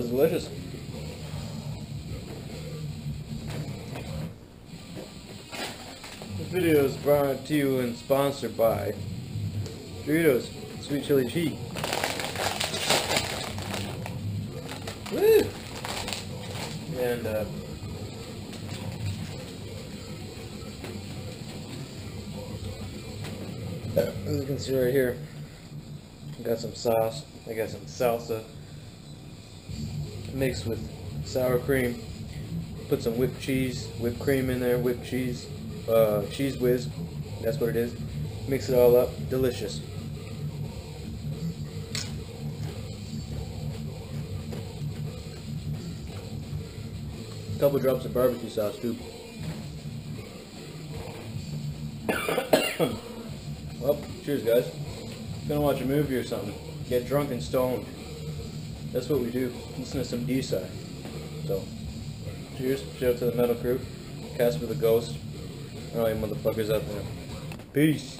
was delicious. This video is brought to you and sponsored by Doritos Sweet Chili Cheese. Woo! And as you can see right here, I got some sauce, I got some salsa mixed with sour cream. Put some whipped cream in there, whipped cheese, cheese whiz, that's what it is. Mix it all up, delicious. A couple drops of barbecue sauce too. Well, cheers guys. Gonna watch a movie or something. Get drunk and stoned. That's what we do. Listen to some D-side. So, cheers. Shout out to the Metal Crew. Casper the Ghost. All you motherfuckers out there. Peace.